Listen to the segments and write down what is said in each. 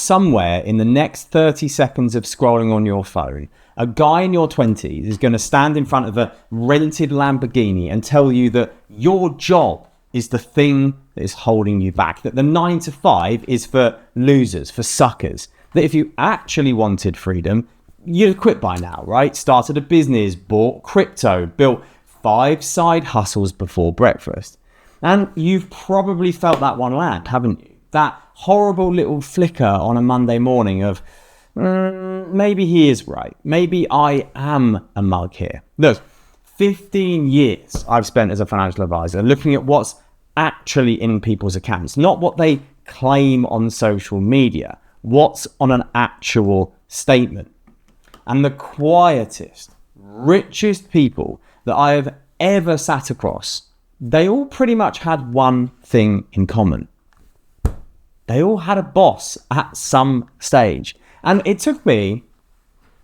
somewhere in the next 30 seconds of scrolling on your phone, a guy in your 20s is going to stand in front of a rented Lamborghini and tell you that your job is the thing that is holding you back, that the 9 to 5 is for losers, for suckers, that if you actually wanted freedom, you'd quit by now, right? Started a business, bought crypto, built 5 side hustles before breakfast. And you've probably felt that one land, haven't you? That horrible little flicker on a Monday morning of, maybe he is right. Maybe I am a mug here. Look, 15 years I've spent as a financial advisor looking at what's actually in people's accounts, not what they claim on social media, what's on an actual statement. And the quietest, richest people that I have ever sat across, they all pretty much had one thing in common. They all had a boss at some stage. And it took me,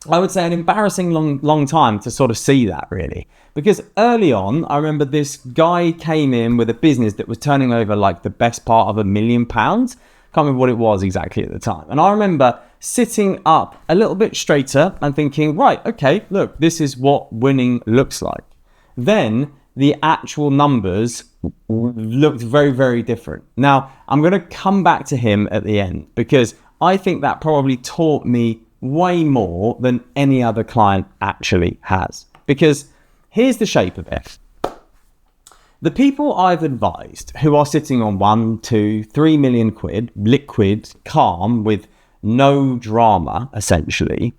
I would say, an embarrassing long time to sort of see that, really. Because early on, I remember this guy came in with a business that was turning over like the best part of £1 million. Can't remember what it was exactly at the time. And I remember sitting up a little bit straighter and thinking, right, okay, look, this is what winning looks like. Then the actual numbers looked very, very different. Now, I'm going to come back to him at the end because I think that probably taught me way more than any other client actually has. Because here's the shape of it. The people I've advised who are sitting on 1, 2, 3 million quid, liquid, calm, with no drama, essentially,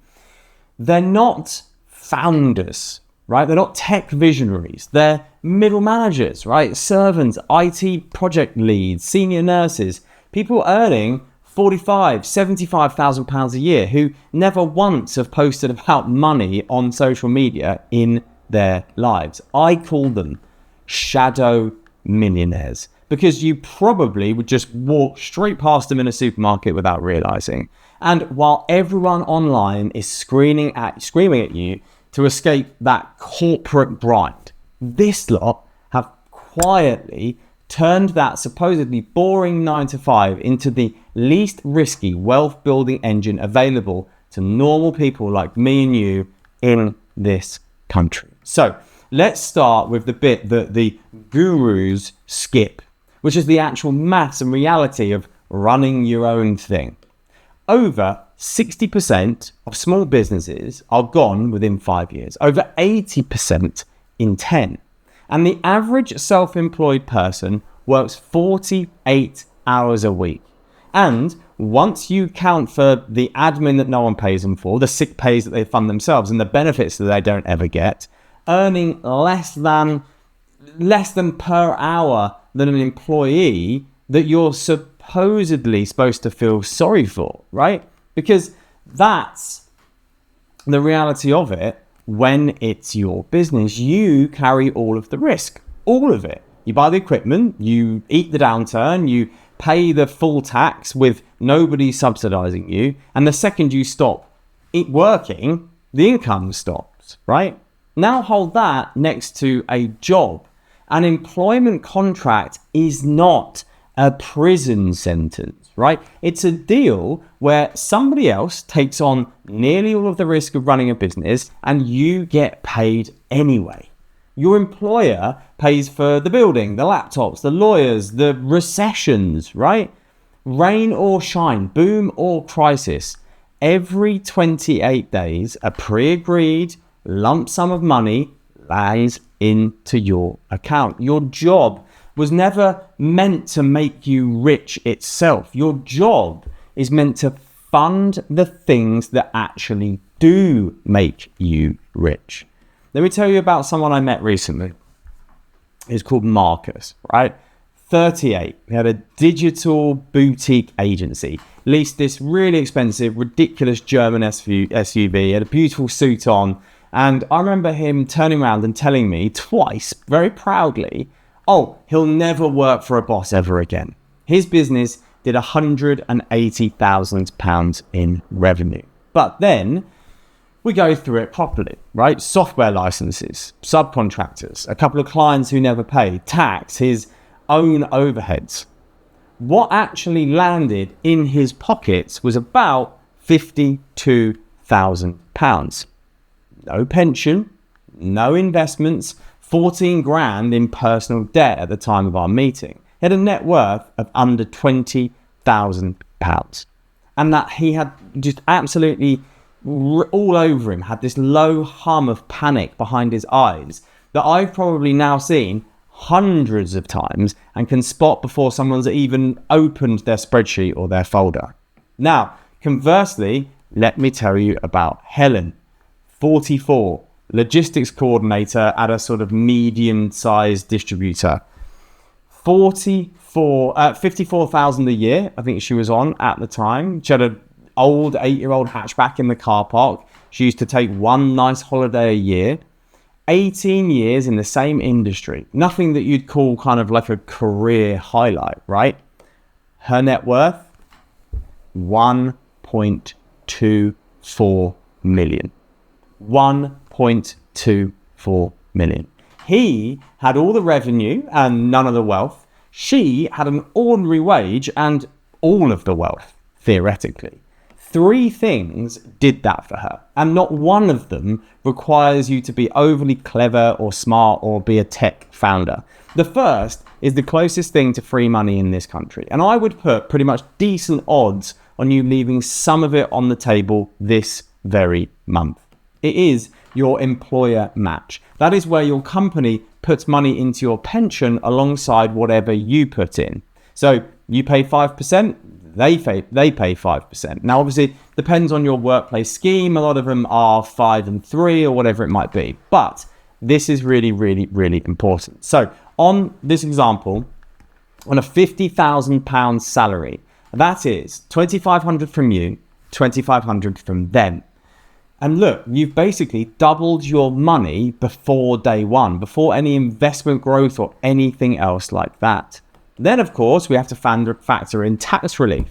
they're not founders, right? They're not tech visionaries. They're middle managers, right? Servants, IT project leads, senior nurses, people earning 45, 75,000 pounds a year who never once have posted about money on social media in their lives. I call them shadow millionaires because you probably would just walk straight past them in a supermarket without realizing. And while everyone online is screaming at you to escape that corporate grind, this lot have quietly turned that supposedly boring 9 to 5 into the least risky wealth building engine available to normal people like me and you in this country. So let's start with the bit that the gurus skip, which is the actual maths and reality of running your own thing. Over 60% of small businesses are gone within 5 years, over 80% in 10. And the average self-employed person works 48 hours a week. And once you count for the admin that no one pays them for, the sick pays that they fund themselves, and the benefits that they don't ever get, earning less than per hour than an employee that you're supposedly supposed to feel sorry for, right? Because that's the reality of it. When it's your business, you carry all of the risk, all of it. You buy the equipment, you eat the downturn, you pay the full tax with nobody subsidizing you. And the second you stop working, the income stops, right? Now hold that next to a job. An employment contract is not a prison sentence, right? It's a deal where somebody else takes on nearly all of the risk of running a business and you get paid anyway. Your employer pays for the building, the laptops, the lawyers, the recessions, right? Rain or shine, boom or crisis. Every 28 days, a pre-agreed lump sum of money lands into your account. Your job was never meant to make you rich itself. Your job is meant to fund the things that actually do make you rich. Let me tell you about someone I met recently. He's called Marcus, right? 38. He had a digital boutique agency. Leased this really expensive, ridiculous German SUV. He had a beautiful suit on. And I remember him turning around and telling me twice, very proudly, oh, he'll never work for a boss ever again. His business did £180,000 in revenue. But then we go through it properly, right? Software licenses, subcontractors, a couple of clients who never paid, tax, his own overheads. What actually landed in his pockets was about £52,000. No pension, no investments, 14 grand in personal debt at the time of our meeting. He had a net worth of under £20,000. And that he had just absolutely all over him, had this low hum of panic behind his eyes that I've probably now seen hundreds of times and can spot before someone's even opened their spreadsheet or their folder. Now, conversely, let me tell you about Helen, 44, logistics coordinator at a sort of medium-sized distributor. 54,000 a year, I think she was on at the time. She had an old 8-year-old hatchback in the car park. She used to take one nice holiday a year. 18 years in the same industry. Nothing that you'd call kind of like a career highlight, right? Her net worth, 1.24 million. 1.24 million. He had all the revenue and none of the wealth. She had an ordinary wage and all of the wealth, theoretically. 3 things did that for her, and not one of them requires you to be overly clever or smart or be a tech founder. The first is the closest thing to free money in this country, and I would put pretty much decent odds on you leaving some of it on the table this very month. It is your employer match. That is where your company puts money into your pension alongside whatever you put in. So you pay 5%, they pay 5%. Now, obviously, depends on your workplace scheme. A lot of them are 5 and 3 or whatever it might be. But this is really, really, really important. So on this example, on a £50,000 salary, that is 2,500 from you, 2,500 from them. And look, you've basically doubled your money before day one, before any investment growth or anything else like that. Then, of course, we have to factor in tax relief,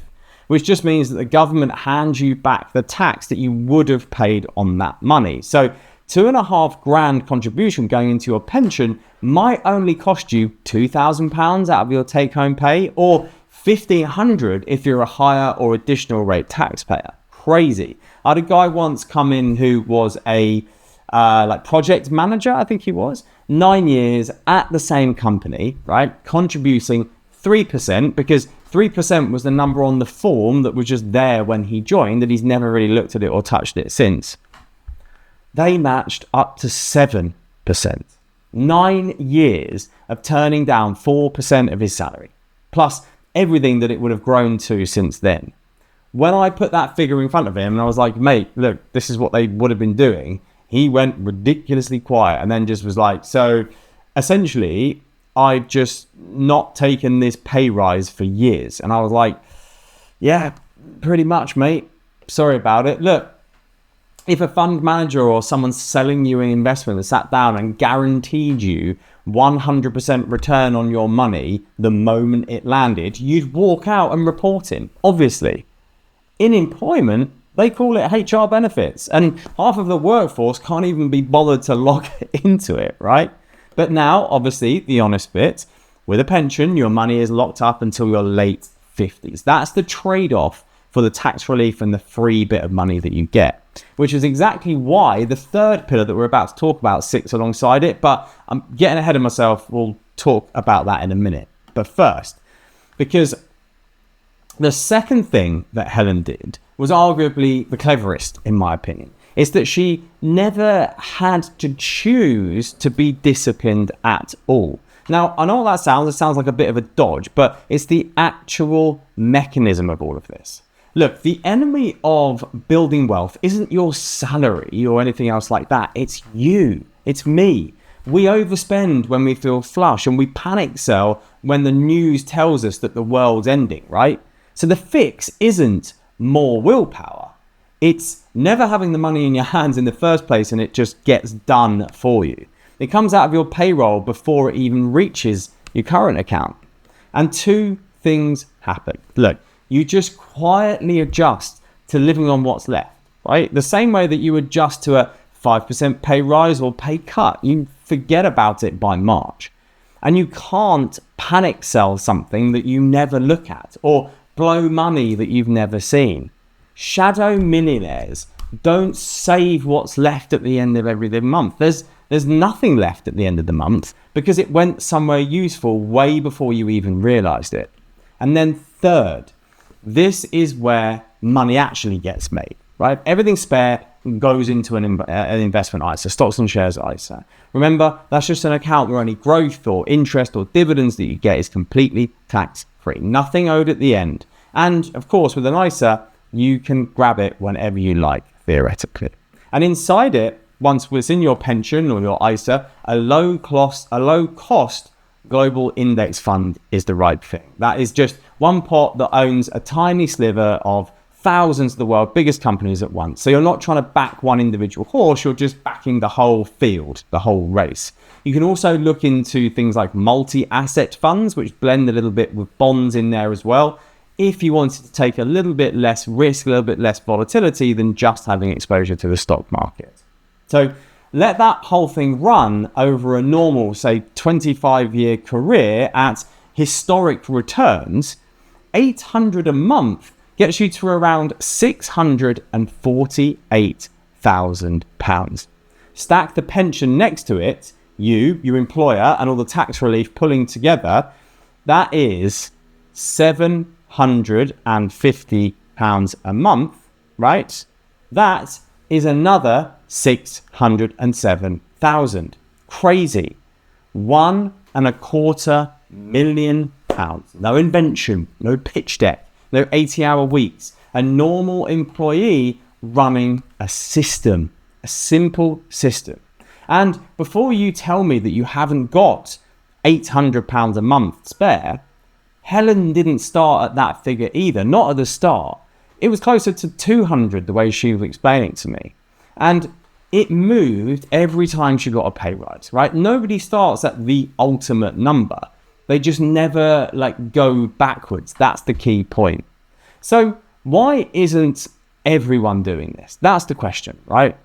which just means that the government hands you back the tax that you would have paid on that money. So £2.5 grand contribution going into your pension might only cost you £2,000 out of your take-home pay, or £1,500 if you're a higher or additional rate taxpayer. Crazy. I had a guy once come in who was a project manager, I think he was, 9 years at the same company, right? Contributing 3%, because 3% was the number on the form that was just there when he joined, that he's never really looked at it or touched it since. They matched up to 7%. 9 years of turning down 4% of his salary, plus everything that it would have grown to since then. When I put that figure in front of him and I was like, mate, look, this is what they would have been doing, he went ridiculously quiet and then just was like, so essentially, I've just not taken this pay rise for years. And I was like, yeah, pretty much, mate. Sorry about it. Look, if a fund manager or someone selling you an investment that sat down and guaranteed you 100% return on your money the moment it landed, you'd walk out and report him, obviously. In employment, they call it HR benefits, and half of the workforce can't even be bothered to log into it, right? But now, obviously, the honest bit, with a pension, your money is locked up until your late 50s. That's the trade-off for the tax relief and the free bit of money that you get, which is exactly why the third pillar that we're about to talk about sits alongside it. But I'm getting ahead of myself. We'll talk about that in a minute. But first, because the second thing that Helen did was arguably the cleverest, in my opinion. It's that she never had to choose to be disciplined at all. Now, I know what that sounds. It sounds like a bit of a dodge, but it's the actual mechanism of all of this. Look, the enemy of building wealth isn't your salary or anything else like that. It's you. It's me. We overspend when we feel flush, and we panic sell when the news tells us that the world's ending, right? So the fix isn't more willpower. It's never having the money in your hands in the first place and it just gets done for you. It comes out of your payroll before it even reaches your current account. And 2 things happen. Look, you just quietly adjust to living on what's left, right? The same way that you adjust to a 5% pay rise or pay cut. You forget about it by March. And you can't panic sell something that you never look at or blow money that you've never seen. Shadow millionaires don't save what's left at the end of every month. There's nothing left at the end of the month because it went somewhere useful way before you even realized it. And then third, this is where money actually gets made, right? Everything spare goes into an investment ISA, stocks and shares ISA. Remember, that's just an account where any growth or interest or dividends that you get is completely tax-free. Nothing owed at the end. And of course, with an ISA, you can grab it whenever you like, theoretically. And inside it, once it's in your pension or your ISA, a low cost global index fund is the right thing. That is just one pot that owns a tiny sliver of thousands of the world's biggest companies at once. So you're not trying to back one individual horse, you're just backing the whole field, the whole race. You can also look into things like multi-asset funds, which blend a little bit with bonds in there as well, if you wanted to take a little bit less risk, a little bit less volatility than just having exposure to the stock market. So let that whole thing run over a normal, say, 25-year career at historic returns. 800 a month gets you to around £648,000. Stack the pension next to it, your employer, and all the tax relief pulling together, that is £750 a month, right? That is another 607,000. Crazy. £1.25 million. No invention, no pitch deck, no 80-hour weeks. A normal employee running a system, a simple system. And before you tell me that you haven't got £800 a month spare, Helen didn't start at that figure either, not at the start. It was closer to 200 the way she was explaining to me. And it moved every time she got a pay rise, right? Nobody starts at the ultimate number. They just never go backwards. That's the key point. So why isn't everyone doing this? That's the question, right?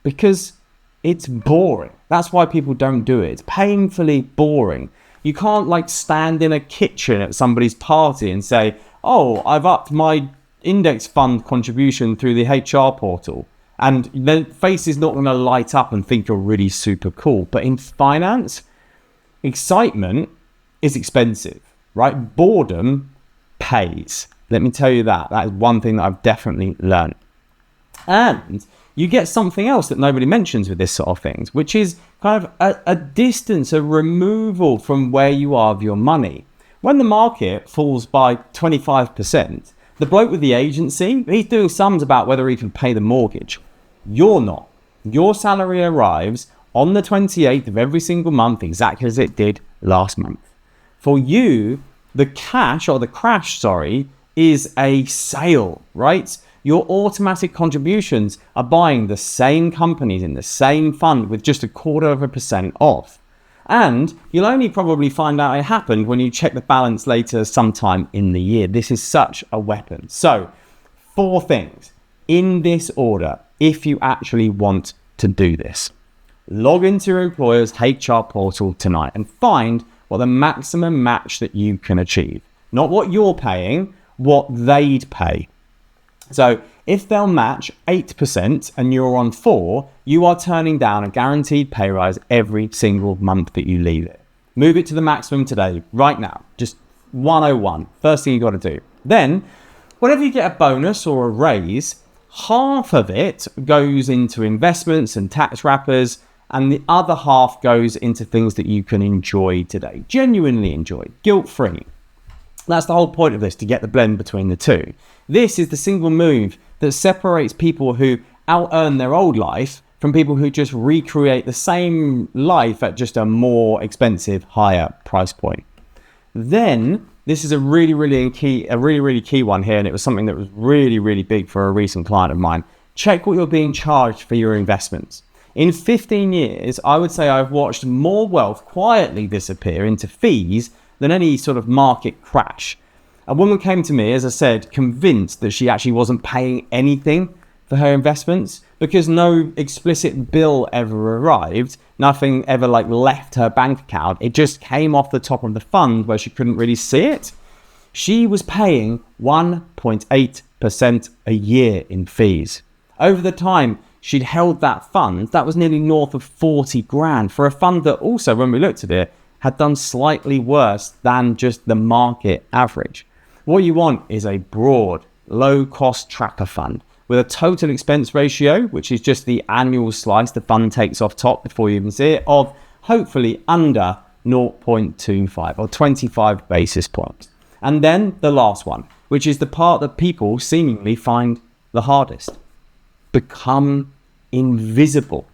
Because it's boring. That's why people don't do it. It's painfully boring. You can't stand in a kitchen at somebody's party and say, oh, I've upped my index fund contribution through the HR portal. And the face is not going to light up and think you're really super cool. But in finance, excitement is expensive, right? Boredom pays. Let me tell you that. That is one thing that I've definitely learned. And you get something else that nobody mentions with this sort of things, which is kind of a distance, a removal from where you are of your money. When the market falls by 25%, the bloke with the agency, he's doing sums about whether he can pay the mortgage. You're not. Your salary arrives on the 28th of every single month, exactly as it did last month. For you, the crash, is a sale, right? Your automatic contributions are buying the same companies in the same fund with just 0.25% off. And you'll only probably find out it happened when you check the balance later sometime in the year. This is such a weapon. So 4 things in this order if you actually want to do this. Log into your employer's HR portal tonight and find what the maximum match that you can achieve. Not what you're paying, what they'd pay. So if they'll match 8% and you're on 4%, you are turning down a guaranteed pay rise every single month that you leave it. Move it to the maximum today, right now. Just 101. First thing you got to do. Then, whenever you get a bonus or a raise, half of it goes into investments and tax wrappers, and the other half goes into things that you can enjoy today. Genuinely enjoy, guilt-free. That's the whole point of this, to get the blend between the two. This is the single move that separates people who out-earn their old life from people who just recreate the same life at just a more expensive, higher price point. Then, this is a really key one here, and it was something that was really big for a recent client of mine. Check what you're being charged for your investments. In 15 years, I would say I've watched more wealth quietly disappear into fees than any sort of market crash. A woman came to me, as I said, convinced that she actually wasn't paying anything for for her investments, because no explicit bill ever arrived, nothing ever like left her bank account. It just came off the top of the fund where she couldn't really see it. She was paying 1.8% a year in fees. Over the time she'd held that fund, that was nearly north of 40 grand for a fund that also, when we looked at it, had done slightly worse than just the market average. What you want is a broad, low-cost tracker fund with a total expense ratio, which is just the annual slice the fund takes off top before you even see it, of hopefully under 0.25 or 25 basis points. And then the last one, which is the part that people seemingly find the hardest. Become invisible.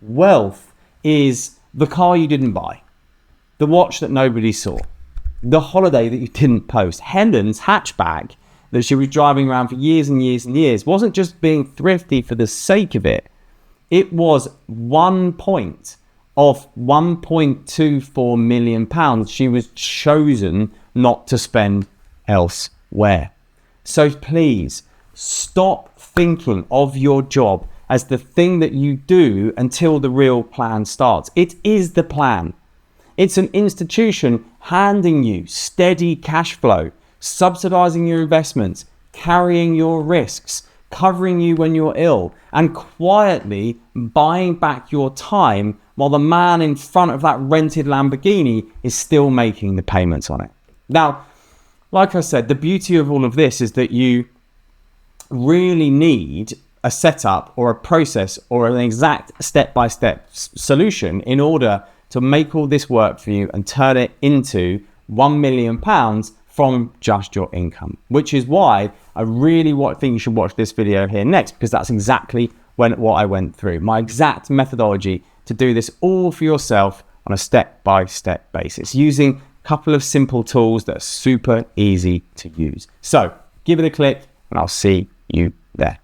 Wealth is the car you didn't buy, the watch that nobody saw, the holiday that you didn't post. Helen's hatchback that she was driving around for years and years and years wasn't just being thrifty for the sake of it. It was 1 point of £1.24 million she was chosen not to spend elsewhere. So please stop thinking of your job as the thing that you do until the real plan starts. It is the plan. It's an institution handing you steady cash flow, subsidizing your investments, carrying your risks, covering you when you're ill, and quietly buying back your time while the man in front of that rented Lamborghini is still making the payments on it. Now, like I said, the beauty of all of this is that you really need a setup or a process or an exact step-by-step solution in order to make all this work for you and turn it into £1 million from just your income, which is why I really think you should watch this video here next, because that's exactly what I went through, my exact methodology to do this all for yourself on a step-by-step basis using a couple of simple tools that are super easy to use. So give it a click and I'll see you there.